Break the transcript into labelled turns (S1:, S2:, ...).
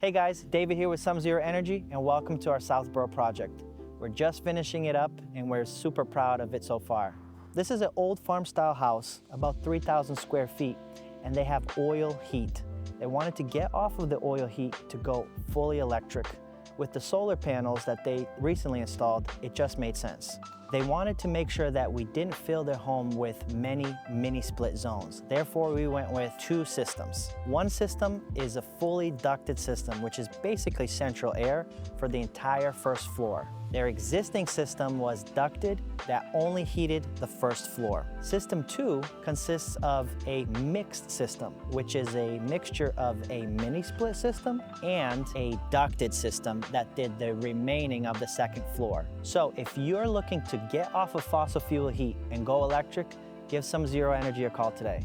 S1: Hey guys, David here with SumZero Energy, and welcome to our Southborough project. We're just finishing it up and we're super proud of it so far. This is an old farm style house, about 3,000 square feet, and they have oil heat. They wanted to get off of the oil heat to go fully electric. With the solar panels that they recently installed, it just made sense. They wanted to make sure that we didn't fill their home with many mini split zones. Therefore, we went with two systems. One system is a fully ducted system, which is basically central air for the entire first floor. Their existing system was ducted that only heated the first floor. System 2 consists of a mixed system, which is a mixture of a mini split system and a ducted system that did the remaining of the second floor. So if you're looking to get off of fossil fuel heat and go electric, give SumZero Energy a call today.